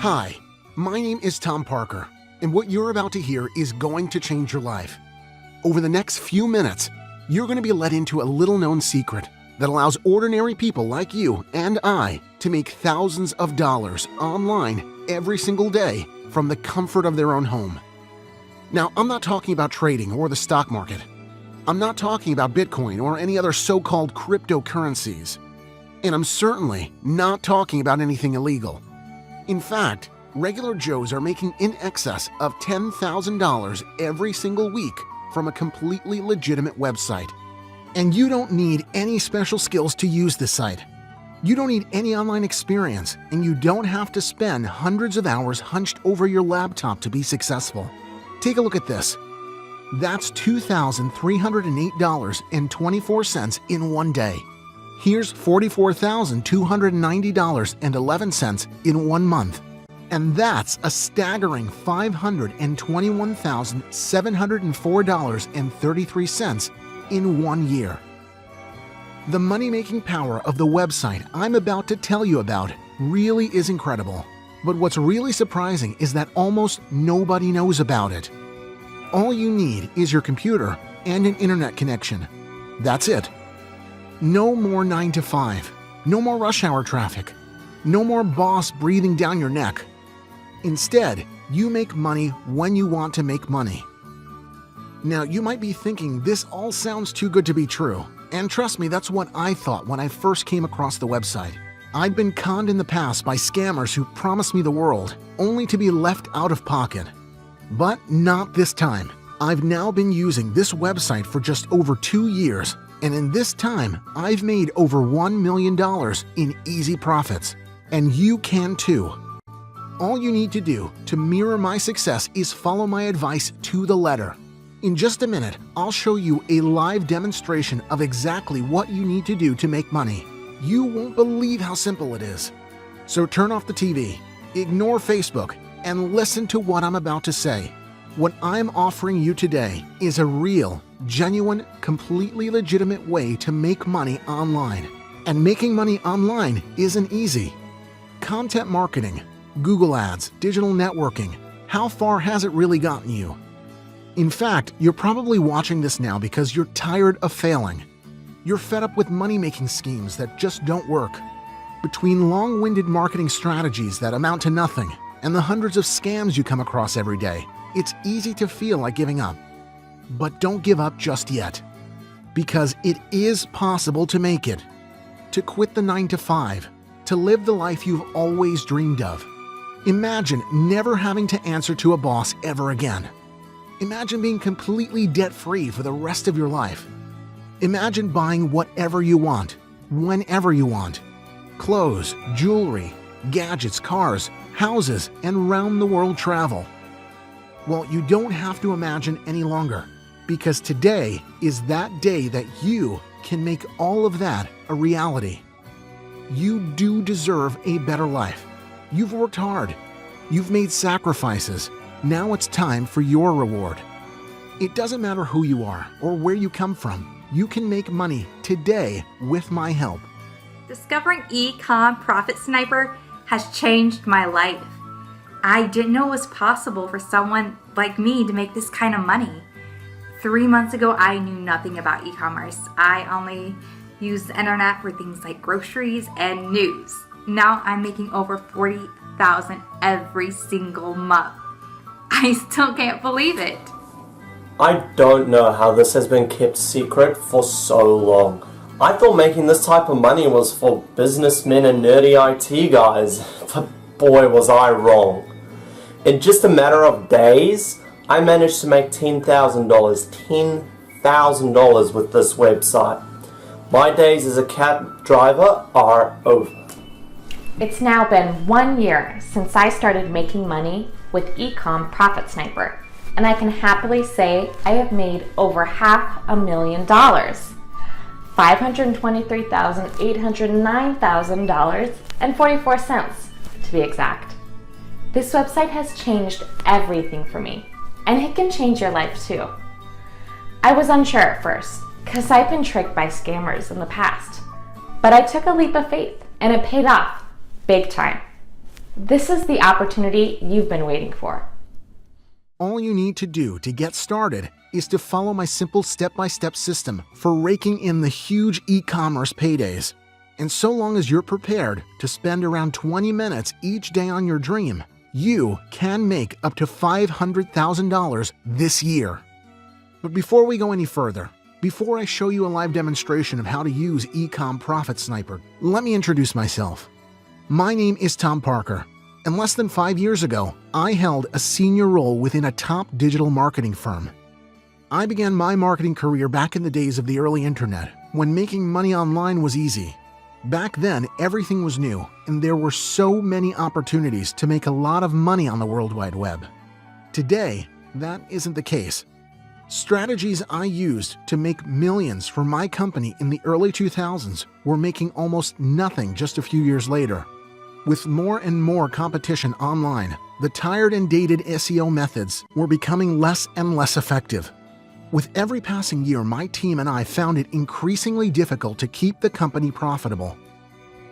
Hi, my name is Tom Parker, and what you're about to hear is going to change your life. Over the next few minutes, you're going to be led into a little-known secret that allows ordinary people like you and I to make thousands of dollars online every single day from the comfort of their own home. Now, I'm not talking about trading or the stock market. I'm not talking about Bitcoin or any other so-called cryptocurrencies. And I'm certainly not talking about anything illegal. In fact, regular Joes are making in excess of $10,000 every single week from a completely legitimate website. And you don't need any special skills to use this site. You don't need any online experience, and you don't have to spend hundreds of hours hunched over your laptop to be successful. Take a look at this. That's $2,308.24 in one day. Here's $44,290.11 in 1 month. And that's a staggering $521,704.33 in 1 year. The money-making power of the website I'm about to tell you about really is incredible. But what's really surprising is that almost nobody knows about it. All you need is your computer and an internet connection. That's it. No more 9 to 5. No more rush hour traffic. No more boss breathing down your neck. Instead, you make money when you want to make money. Now, you might be thinking this all sounds too good to be true. And trust me, that's what I thought when I first came across the website. I'd been conned in the past by scammers who promised me the world, only to be left out of pocket. But not this time. I've now been using this website for just over 2 years, and in this time, I've made over $1 million in easy profits. And you can too. All you need to do to mirror my success is follow my advice to the letter. In just a minute, I'll show you a live demonstration of exactly what you need to do to make money. You won't believe how simple it is. So turn off the TV, ignore Facebook, and listen to what I'm about to say. What I'm offering you today is a real, genuine, completely legitimate way to make money online. And making money online isn't easy. Content marketing, Google Ads, digital networking, how far has it really gotten you? In fact, you're probably watching this now because you're tired of failing. You're fed up with money-making schemes that just don't work. Between long-winded marketing strategies that amount to nothing and the hundreds of scams you come across every day, it's easy to feel like giving up. But don't give up just yet. Because it is possible to make it. To quit the 9 to 5. To live the life you've always dreamed of. Imagine never having to answer to a boss ever again. Imagine being completely debt-free for the rest of your life. Imagine buying whatever you want, whenever you want. Clothes, jewelry, gadgets, cars, houses, and round-the-world travel. Well, you don't have to imagine any longer, because today is that day that you can make all of that a reality. You do deserve a better life. You've worked hard. You've made sacrifices. Now it's time for your reward. It doesn't matter who you are or where you come from. You can make money today with my help. Discovering eCom Profit Sniper has changed my life. I didn't know it was possible for someone like me to make this kind of money. 3 months ago, I knew nothing about e-commerce. I only used the internet for things like groceries and news. Now I'm making over $40,000 every single month. I still can't believe it. I don't know how this has been kept secret for so long. I thought making this type of money was for businessmen and nerdy IT guys, but boy was I wrong. In just a matter of days, I managed to make $10,000 with this website. My days as a cab driver are over. It's now been 1 year since I started making money with eCom Profit Sniper, and I can happily say I have made over $500,000. $523,809.44 to be exact. This website has changed everything for me, and it can change your life too. I was unsure at first, because I've been tricked by scammers in the past, but I took a leap of faith, and it paid off big time. This is the opportunity you've been waiting for. All you need to do to get started is to follow my simple step-by-step system for raking in the huge e-commerce paydays. And so long as you're prepared to spend around 20 minutes each day on your dream, you can make up to $500,000 this year. But before we go any further, before I show you a live demonstration of how to use eCom Profit Sniper, let me introduce myself. My name is Tom Parker, and less than 5 years ago, I held a senior role within a top digital marketing firm. I began my marketing career back in the days of the early internet, when making money online was easy. Back then, everything was new, and there were so many opportunities to make a lot of money on the World Wide Web. Today, that isn't the case. Strategies I used to make millions for my company in the early 2000s were making almost nothing just a few years later. With more and more competition online, the tired and dated SEO methods were becoming less and less effective. With every passing year, my team and I found it increasingly difficult to keep the company profitable.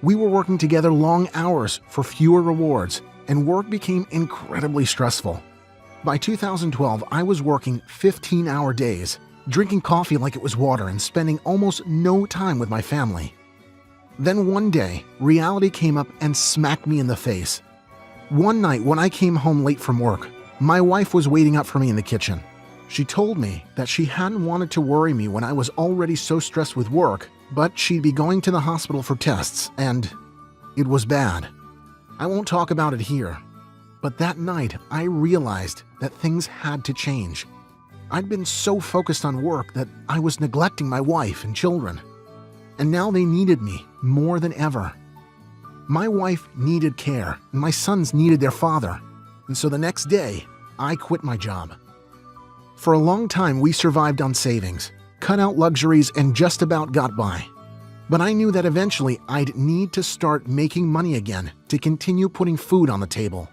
We were working together long hours for fewer rewards, and work became incredibly stressful. By 2012, I was working 15-hour days, drinking coffee like it was water and spending almost no time with my family. Then one day, reality came up and smacked me in the face. One night when I came home late from work, my wife was waiting up for me in the kitchen. She told me that she hadn't wanted to worry me when I was already so stressed with work, but she'd be going to the hospital for tests, and it was bad. I won't talk about it here. But that night, I realized that things had to change. I'd been so focused on work that I was neglecting my wife and children. And now they needed me more than ever. My wife needed care, and my sons needed their father. And so the next day, I quit my job. For a long time, we survived on savings, cut out luxuries, and just about got by. But I knew that eventually I'd need to start making money again to continue putting food on the table.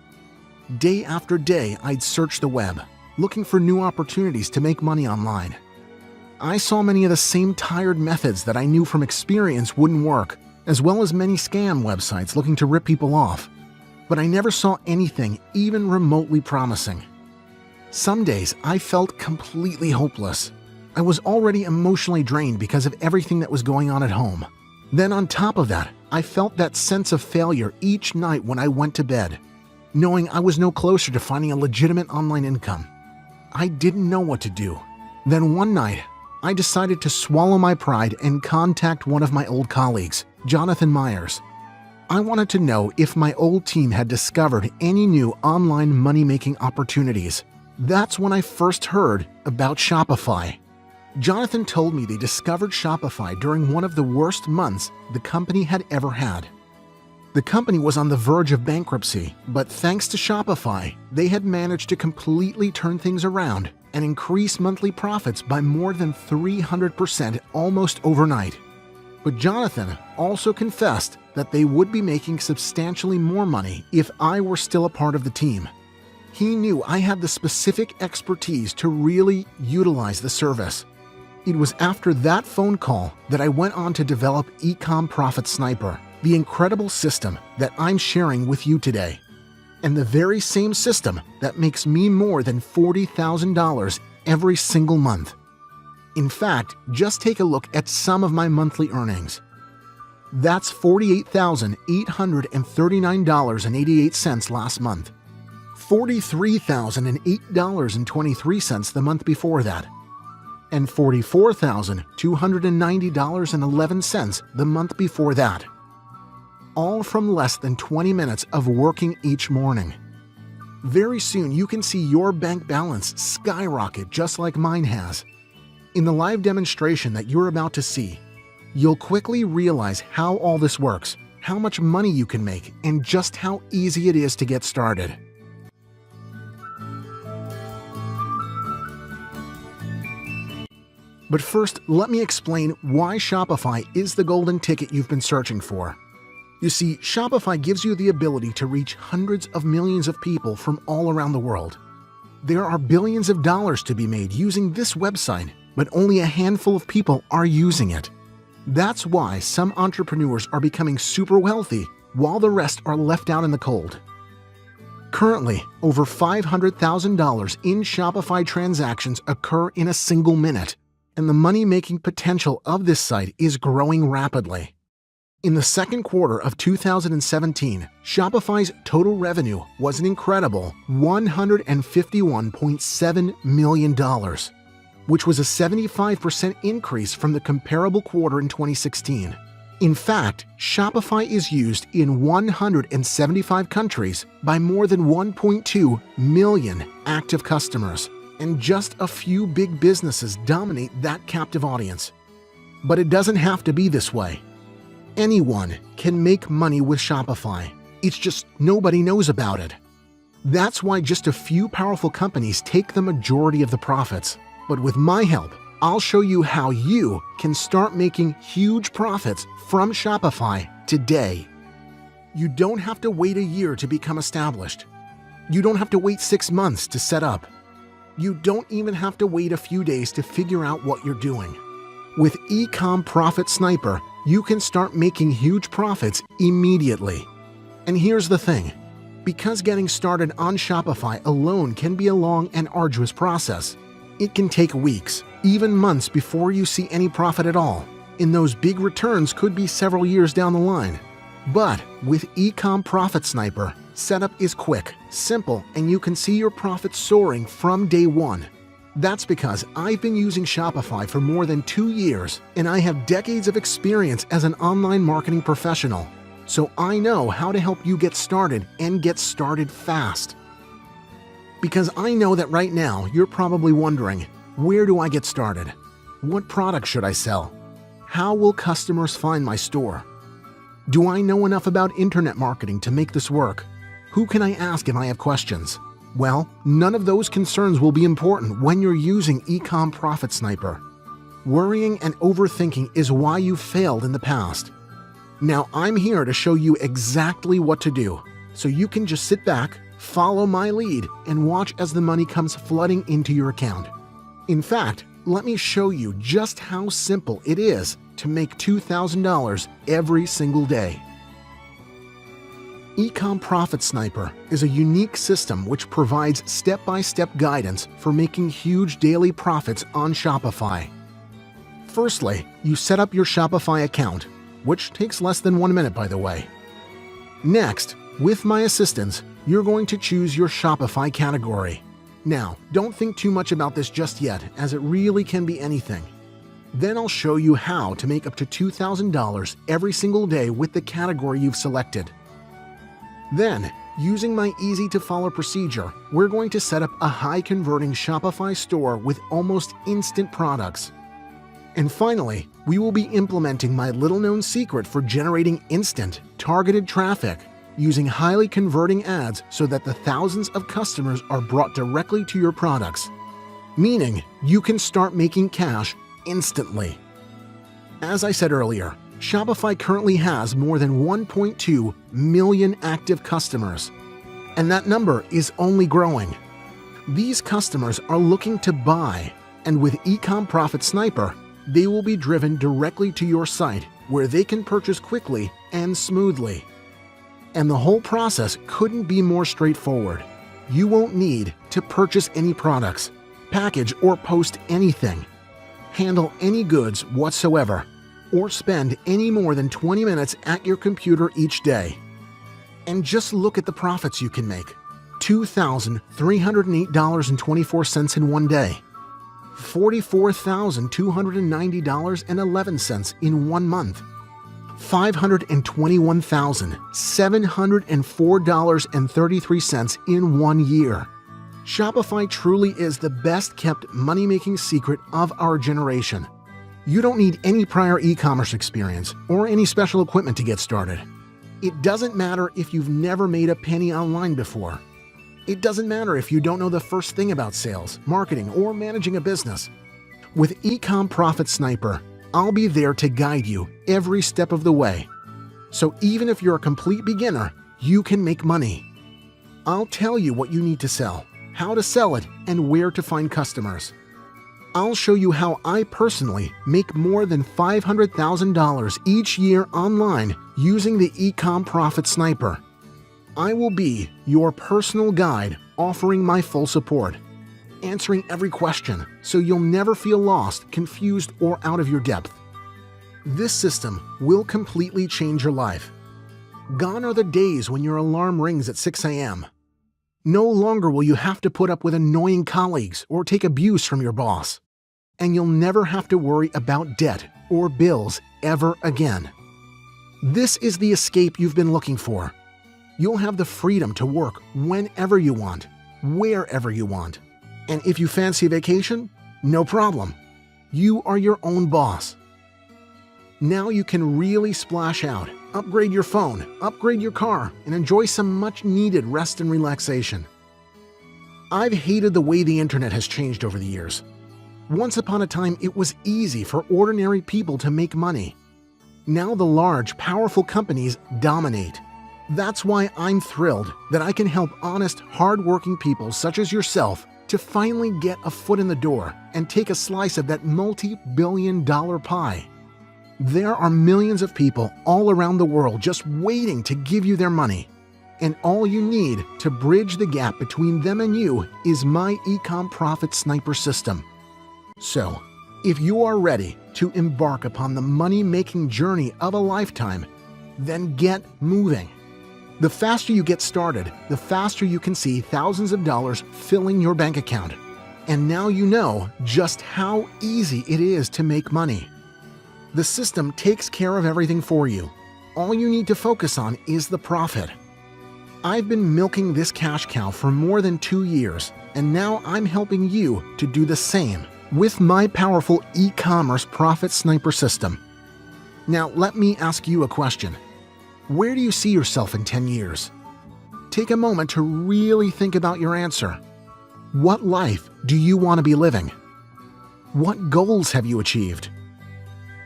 Day after day, I'd search the web, looking for new opportunities to make money online. I saw many of the same tired methods that I knew from experience wouldn't work, as well as many scam websites looking to rip people off. But I never saw anything even remotely promising. Some days, I felt completely hopeless. I was already emotionally drained because of everything that was going on at home. Then on top of that, I felt that sense of failure each night when I went to bed, knowing I was no closer to finding a legitimate online income. I didn't know what to do. Then one night, I decided to swallow my pride and contact one of my old colleagues, Jonathan Myers. I wanted to know if my old team had discovered any new online money-making opportunities. That's when I first heard about Shopify. Jonathan told me they discovered Shopify during one of the worst months the company had ever had. The company was on the verge of bankruptcy, but thanks to Shopify, they had managed to completely turn things around and increase monthly profits by more than 300% almost overnight. But Jonathan also confessed that they would be making substantially more money if I were still a part of the team. He knew I had the specific expertise to really utilize the service. It was after that phone call that I went on to develop eCom Profit Sniper, the incredible system that I'm sharing with you today, and the very same system that makes me more than $40,000 every single month. In fact, just take a look at some of my monthly earnings. That's $48,839.88 last month, $43,008.23 the month before that, and $44,290.11 the month before that. All from less than 20 minutes of working each morning. Very soon you can see your bank balance skyrocket just like mine has. In the live demonstration that you're about to see, you'll quickly realize how all this works, how much money you can make, and just how easy it is to get started. But first, let me explain why Shopify is the golden ticket you've been searching for. You see, Shopify gives you the ability to reach hundreds of millions of people from all around the world. There are billions of dollars to be made using this website, but only a handful of people are using it. That's why some entrepreneurs are becoming super wealthy while the rest are left out in the cold. Currently, over $500,000 in Shopify transactions occur in a single minute, and the money-making potential of this site is growing rapidly. In the second quarter of 2017, Shopify's total revenue was an incredible $151.7 million, which was a 75% increase from the comparable quarter in 2016. In fact, Shopify is used in 175 countries by more than 1.2 million active customers, and just a few big businesses dominate that captive audience. But it doesn't have to be this way. Anyone can make money with Shopify. It's just nobody knows about it. That's why just a few powerful companies take the majority of the profits. But with my help, I'll show you how you can start making huge profits from Shopify today. You don't have to wait a year to become established. You don't have to wait 6 months to set up. You don't even have to wait a few days to figure out what you're doing. With eCom Profit Sniper, you can start making huge profits immediately. And here's the thing. Because getting started on Shopify alone can be a long and arduous process, it can take weeks, even months before you see any profit at all, and those big returns could be several years down the line. But with eCom Profit Sniper, setup is quick, simple, and you can see your profits soaring from day one. That's because I've been using Shopify for more than 2 years, and I have decades of experience as an online marketing professional. So I know how to help you get started and get started fast. Because I know that right now you're probably wondering, where do I get started? What product should I sell? How will customers find my store? Do I know enough about internet marketing to make this work? Who can I ask if I have questions? Well, none of those concerns will be important when you're using eCom Profit Sniper. Worrying and overthinking is why you failed in the past. Now I'm here to show you exactly what to do, so you can just sit back, follow my lead, and watch as the money comes flooding into your account. In fact, let me show you just how simple it is to make $2,000 every single day. eCom Profit Sniper is a unique system which provides step-by-step guidance for making huge daily profits on Shopify. Firstly, you set up your Shopify account, which takes less than 1 minute, by the way. Next, with my assistance, you're going to choose your Shopify category. Now, don't think too much about this just yet, as it really can be anything. Then I'll show you how to make up to $2,000 every single day with the category you've selected. Then, using my easy-to-follow procedure, we're going to set up a high-converting Shopify store with almost instant products. And finally, we will be implementing my little-known secret for generating instant, targeted traffic, using highly converting ads so that the thousands of customers are brought directly to your products. Meaning, you can start making cash instantly. As I said earlier, Shopify currently has more than 1.2 million active customers, and that number is only growing. These customers are looking to buy, and with eCom Profit Sniper, they will be driven directly to your site where they can purchase quickly and smoothly. And the whole process couldn't be more straightforward. You won't need to purchase any products, package or post anything, handle any goods whatsoever, or spend any more than 20 minutes at your computer each day. And just look at the profits you can make. $2,308.24 in one day. $44,290.11 in 1 month. $521,704.33 in 1 year. Shopify truly is the best-kept money-making secret of our generation. You don't need any prior e-commerce experience or any special equipment to get started. It doesn't matter if you've never made a penny online before. It doesn't matter if you don't know the first thing about sales, marketing, or managing a business. With eCom Profit Sniper, I'll be there to guide you every step of the way. So even if you're a complete beginner, you can make money. I'll tell you what you need to sell, how to sell it, and where to find customers. I'll show you how I personally make more than $500,000 each year online using the eCom Profit Sniper. I will be your personal guide, offering my full support, answering every question so you'll never feel lost, confused, or out of your depth. This system will completely change your life. Gone are the days when your alarm rings at 6 a.m. No longer will you have to put up with annoying colleagues or take abuse from your boss. And you'll never have to worry about debt or bills ever again. This is the escape you've been looking for. You'll have the freedom to work whenever you want, wherever you want. And if you fancy a vacation, no problem. You are your own boss. Now you can really splash out, upgrade your phone, upgrade your car, and enjoy some much-needed rest and relaxation. I've hated the way the internet has changed over the years. Once upon a time, it was easy for ordinary people to make money. Now the large, powerful companies dominate. That's why I'm thrilled that I can help honest, hard-working people such as yourself to finally get a foot in the door and take a slice of that multi-billion-dollar pie. There are millions of people all around the world just waiting to give you their money. And all you need to bridge the gap between them and you is my eCom Profit Sniper system. So, if you are ready to embark upon the money-making journey of a lifetime, then get moving. The faster you get started, the faster you can see thousands of dollars filling your bank account. And now you know just how easy it is to make money. The system takes care of everything for you. All you need to focus on is the profit. I've been milking this cash cow for more than 2 years, and now I'm helping you to do the same with my powerful eCommerce Profit Sniper system. Now let me ask you a question. Where do you see yourself in 10 years? Take a moment to really think about your answer. What life do you want to be living? What goals have you achieved?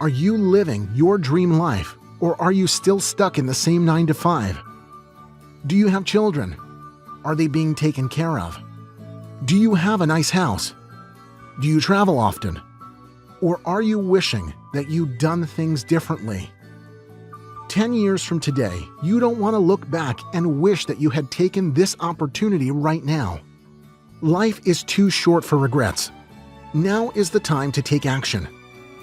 Are you living your dream life, or are you still stuck in the same 9 to 5? Do you have children? Are they being taken care of? Do you have a nice house? Do you travel often? Or are you wishing that you'd done things differently? 10 years from today, you don't want to look back and wish that you had taken this opportunity right now. Life is too short for regrets. Now is the time to take action.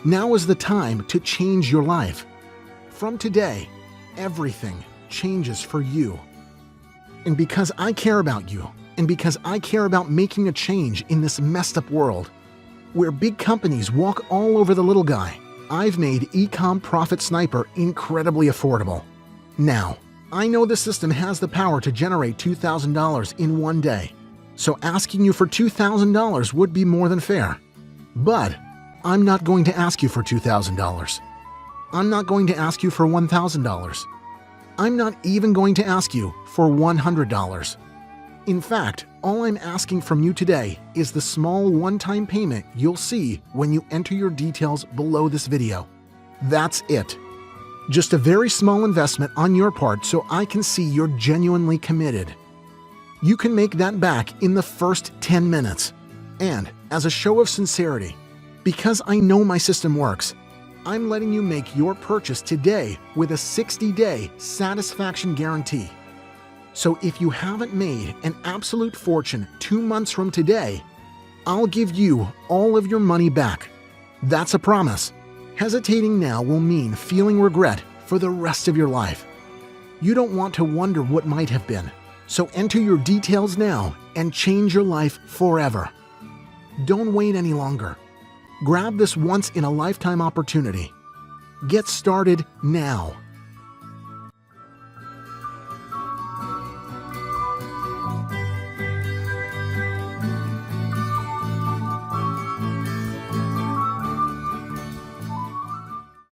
Now is the time to change your life. From today, everything changes for you. And because I care about you, and because I care about making a change in this messed up world, where big companies walk all over the little guy, I've made eCom Profit Sniper incredibly affordable. Now, I know the system has the power to generate $2,000 in one day, so asking you for $2,000 would be more than fair. But I'm not going to ask you for $2,000. I'm not going to ask you for $1,000. I'm not even going to ask you for $100. In fact, all I'm asking from you today is the small one-time payment you'll see when you enter your details below this video. That's it. Just a very small investment on your part so I can see you're genuinely committed. You can make that back in the first 10 minutes. And as a show of sincerity, because I know my system works, I'm letting you make your purchase today with a 60-day satisfaction guarantee. So if you haven't made an absolute fortune 2 months from today, I'll give you all of your money back. That's a promise. Hesitating now will mean feeling regret for the rest of your life. You don't want to wonder what might have been, so enter your details now and change your life forever. Don't wait any longer. Grab this once-in-a-lifetime opportunity. Get started now.